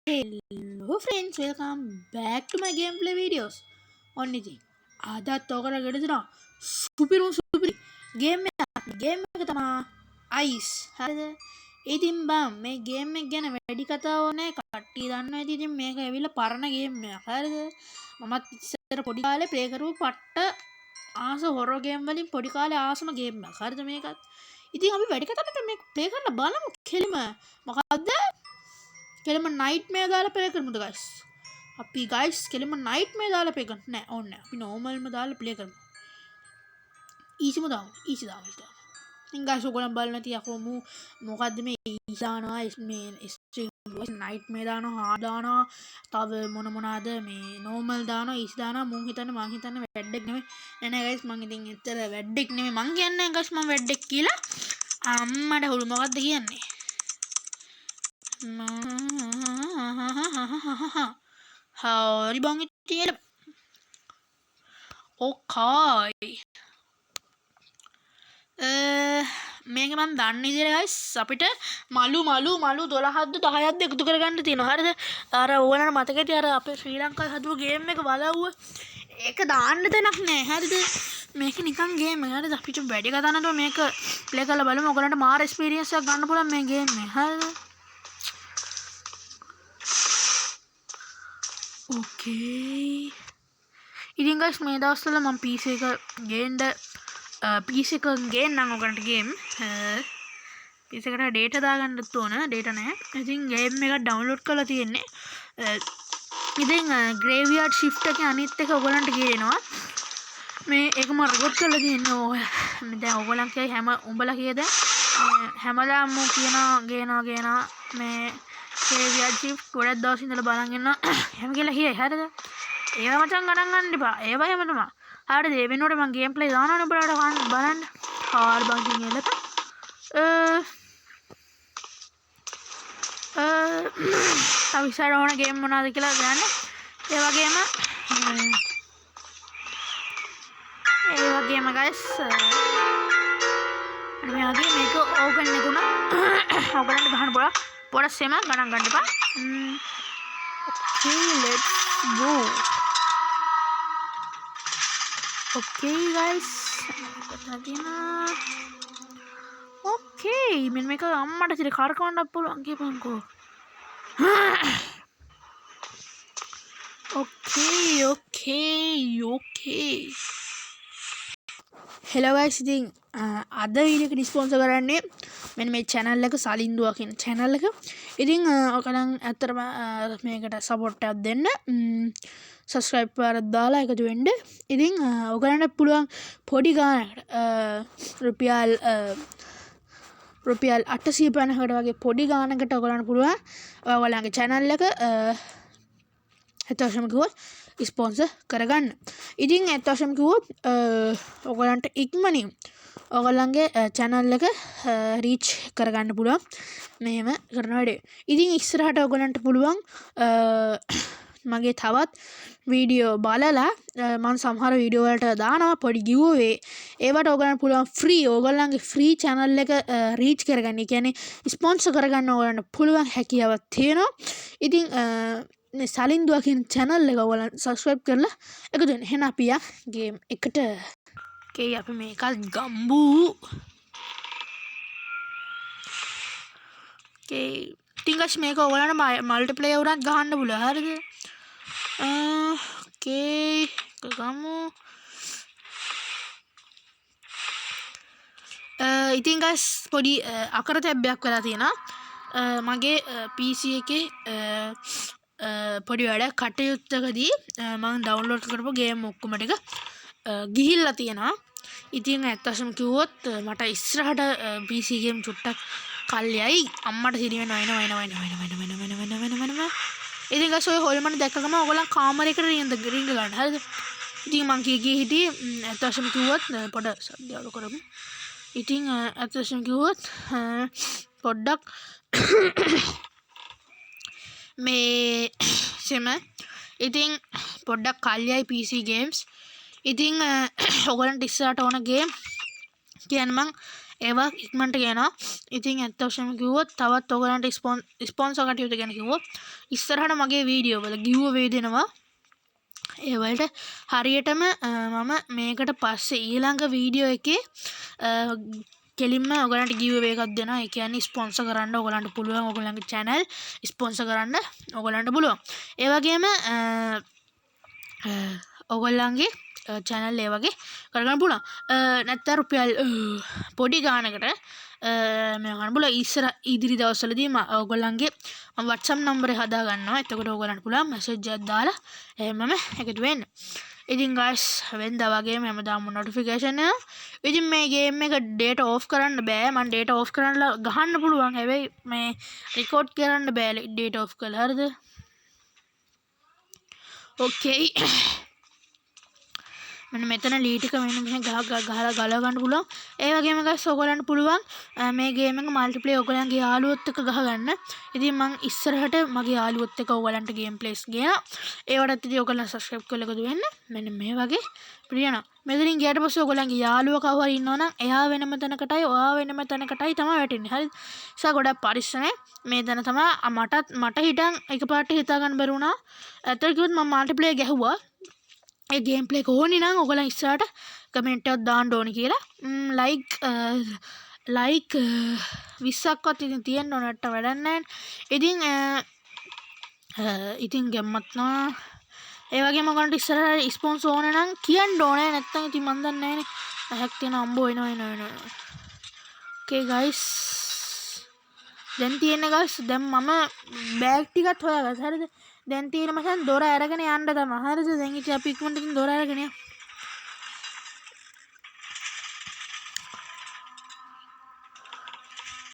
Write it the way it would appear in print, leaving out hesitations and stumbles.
Hello friends, welcome back to my gameplay videos. ඔන්න ඉතින් අදත් ඔයගොල්ලෝ ගෙදරන සුපිරි ගේම් එක තමයි අයිස්. හරිද? ඉතින් බම් මේ ගේම් එක ගැන වැඩි කතාවක් නැහැ. කට්ටිය දන්නවා ඉතින් මේක ඇවිල්ලා පරණ ගේම් එකක්. හරිද? මමත් ඉස්සර පොඩි කාලේ ප්ලේ කරපු පට්ට ආස හොරර් ගේම් වලින් පොඩි කාලේ ආසම ගේම් එකක්. හරිද මේකත්? ඉතින් අපි වැඩි කතාවක් නැතුව මේක ප්ලේ කරලා බලමු. කෙලිම මොකද්ද? කෙලිම නයිට්මෙයාර් දාලා ප්ලේ කරමුද guys? අපි guys කෙලිම නයිට්මෙයාර් දාලා ප්ලේ කරන්න නෑ ඕනේ. අපි නෝමල්ම දාලා ප්ලේ කරමු. ඊසිම දාමු. ඊසි දාමු. ඉතින් guys ඔයගොල්ලන් බලන්න නැති යකෝ මොකද්ද මේ ඊසි දානවා මේ ස්ට්‍රීම් නයිට්මෙයාර් දානවා හාඩ් දානවා තව මොනවාද මේ නෝමල් දානවා ඊසි දානවා මං හිතන්නේ වැඩක් නෙමෙයි නෑ guys මං ඉතින් ඇත්තට වැඩක් නෙමෙයි මං කියන්නේ guys මං වැඩක් කියලා අම්මට හුළු මොකද්ද කියන්නේ හරි බං ඉතින් ඕකයි මේක මම දන්න විදිහට guys අපිට මලු 12ක්ද 10ක්ද එකතු කරගන්න තියෙනවා හරිද අර ඕනට මතක ඇති අර අපේ ශ්‍රී ලංකාවේ හදුව ගේම් එක බලවුව ඒක දාන්න දෙයක් නෑ හරිද මේක නිකන් ගේම් එක හරිද අපිට වැඩි කතා නැතුව මේක ප්ලේ කරලා බලමු ඔයගලන්ට මාර එක්ස්පීරියන්ස් එකක් ගන්න පුළුවන් මේ ගේම් එක හරිද ඕකේ ඉතින් guys මේ දවස්වල මම PC එක ගේන්න PC එක ගේන්නම් ඔයගලන්ට ගේම් PC එකට data දාගන්නත් ඕන data නැහැ ඉතින් ගේම් එක ඩවුන්ලෝඩ් කරලා තියෙන්නේ ඉතින් graveyard shift එකේ අනිත් එක ඔයගලන්ට ගේනවා මේ ඒක මම රෙකෝඩ් කරලා තියෙන්නේ ඔය දැන් ඔයගලන් කියයි උඹලා කියද හැමදාම ගේනවා මේ graveyard shift ගොඩක් දවස් ඉඳලා බලන් ඉන්නවා හැම කියලා කියයි හරිද ඒවා මචං ගණන් ගන්න එපා ඒවා හැම තමයි හරිද ඒ වෙනුවට මම ගේම් ප්ලේ දානවනේ ඔයාලට බලන්න හාල් බං කියනකොට තව ඉස්සර ඕන ගේම් මොනවද කියලා ගන්න ඒ වගේම guys මේ වගේ මේක ඕපන් එකුණා ඔයගලන්ට ගහන්න පොඩක් සෙම ගණන් ගන්න එපා okay let's go okay guys okay මෙන්න මේක අම්මට ඉතින් කරකවන්නත් පුළුවන් කියපන්කෝ okay hello guys ඉතින් අද වීඩියෝ එක ස්පොන්සර් කරන්නේ මෙන්න මේ channel එක සලින්දුවා කියන channel එක. ඉතින් ඔයගලන් ඇත්තටම මේකට support එකක් දෙන්න. subscribe කරලා දාලා එකතු වෙන්න. ඉතින් ඔයගලන්ට පුළුවන් පොඩි ගානකට රුපියල් 850කට වගේ පොඩි ගානකට ඔයගලන්ට පුළුවන් ඔයගලන්ගේ channel එක ඇත්තටම කිව්වොත් ස්පොන්සර් කරගන්න. ඉතින් ඇත්තටම කිව්වොත් ඔයගලන්ට ඉක්මනින් ඔයගලන්ගේ channel එක reach කරගන්න පුළුවන් මෙහෙම කරන වැඩේ. ඉතින් ඉස්සරහට ඔයගලන්ට පුළුවන් මගේ තවත් වීඩියෝ බලලා මම සමහර වීඩියෝ වලට දානවා පොඩි giveaway ඒවට ඔයගලන්ට පුළුවන් free ඔයගලන්ගේ free channel එක reach කරගන්න. ඒ කියන්නේ ස්පොන්සර් කරගන්න ඔයගලන්ට පුළුවන් හැකියාවක් තියෙනවා. ඉතින් සලින්දුවා කියන channel එක ඔයගලන් subscribe කරලා එකතු වෙන්න. එහෙනම් අපි ගේම් එකට okay අපි මේකත් ගම්බු okay ඉතින් guys මේක ඔයගලන්ට multiplayer උනත් ගහන්න පුළුවන් හරිද okay ගමු ඉතින් guys පොඩි අකරතැබ්බයක් වෙලා තියෙනවා මගේ PC එකේ පොඩි වැඩ කටයුත්තකදී මම ඩවුන්ලෝඩ් කරපු ගේම් ඔක්කොම ටික ගිහිල්ලා තියෙනවා. ඉතින් ඇත්තටම කිව්වොත් මට ඉස්සරහට PC ගේම් චුට්ටක් කල්යයි අම්මට සිරි වෙනවා ඉතින් guys ඔය හොල්මන් දැක්කම ඔයගොල්ලන් කාමරේකට රින්ග ගන්න හරිද? ඉතින් මං කී හිටියේ ඇත්තටම කිව්වොත් පොඩ සද්දයක් කරමු. ඉතින් ඇත්තටම කිව්වොත් පොඩ්ඩක් මේ සෙම ඉතින් පොඩ්ඩක් කල්යයි PC games ඉතින් ඔයගලන්ට ඉස්සරහට ඕන ගේම් කියන්නේ මං ඒවා ඉක්මනට කියනවා. ඉතින් ඇත්ත වශයෙන්ම කිව්වොත් තවත් ඔයගලන්ට ස්පොන්සර් කටයුතු ගැන කිව්වොත් ඉස්සරහට මගේ වීඩියෝ වල ගිව් අවේ දෙනවා. ඒ වලට හරියටම මම මේකට පස්සේ ඊළඟ වීඩියෝ එකේ කෙලින්ම ඔයගලන්ට ගිව් අවේ එකක් දෙනවා. ඒ කියන්නේ ස්පොන්සර් කරන්න ඔයගලන්ට පුළුවන්. ඔයගලන්ගේ channel ස්පොන්සර් කරන්න ඔයගලන්ට පුළුවන්. ඒ වගේම ඔයගලන්ගේ channel ඒ වගේ කරගන්න පුළුවන්. නැත්නම් රුපියල් පොඩි ගානකට මේ ගන්න පුළුවන්. ඉදිරි දවස්වලදී ඔයගලන්ගේ මම WhatsApp නම්බරය හදා ගන්නවා. එතකොට ඔයගලන්ට පුළුවන් මැසේජ් එකක් දාලා එහෙමම එකතු වෙන්න. ඉතින් guys වෙනදා වගේම හැමදාම notification එක. ඉතින් මේ game එක data off කරන්න බෑ. මම data off කරන්නලා ගහන්න පුළුවන්. හැබැයි මේ record කරන්න බෑ data off කළා. හරිද? okay. මෙන්න මෙතන ලී ටික මෙන්න මෙහෙ ගහලා ගලව ගන්න පුළුවන්. ඒ වගේම guys ඔයගලන්ට පුළුවන් මේ ගේම් එක මල්ටිප්ලේයර් ඔයගලන්ගේ යාළුවොත් එක්ක ගහගන්න. ඉතින් මම ඉස්සරහට මගේ යාළුවොත් එක්ක ඔයගලන්ට ගේම් ප්ලේස් ගේනවා. ඒවටත් ඉතින් ඔයගලන් subscribe කරලා එකතු වෙන්න. මෙන්න මේ වගේ පිළියනවා. මෙතනින් ගියාට පස්සේ ඔයගලන්ගේ යාළුවා කවුරු හරි ඉන්නවනම් එයා වෙනම තැනකටයි ඔයා වෙනම තැනකටයි තමයි වැටෙන්නේ. හරිද? ඒසා ගොඩක් පරිස්සමෙන් මේ තැන තමයි මට හිටන් එකපාරට හිතා ගන්න බැරි වුණා. ඇත්තට කිව්වොත් මම මල්ටිප්ලේයර් ගැහුවා. ඒ ගේම් ප්ලේ එක ඕනේ නම් ඔයගොල්ලන් ඉස්සරහට කමෙන්ට් එකක් දාන්න ඕනේ කියලා. ලයික් 20ක්වත් ඉතින් තියෙන්න ඕන නැට්ට වැඩක් නැහැ. ඉතින් ගැම්මත් නා. ඒ වගේම ඔයගොල්ලන්ට ඉස්සරහට ස්පොන්සර් ඕනේ නම් කියන්න ඕනේ. නැත්තම් ඉතින් මන් දන්නේ නැහනේ. හැක් තියෙන අම්බෝ එනවා. okay guys. දැන් තියෙන්නේ guys දැන් මම බෑග් ටිකත් හොයාගත්තා. හරිද? දැන් තියෙන මචං දොර අරගෙන යන්න තමයි. හරිද? දැන් ඉතින් අපි ඉක්මනට දොර අරගෙන යමු.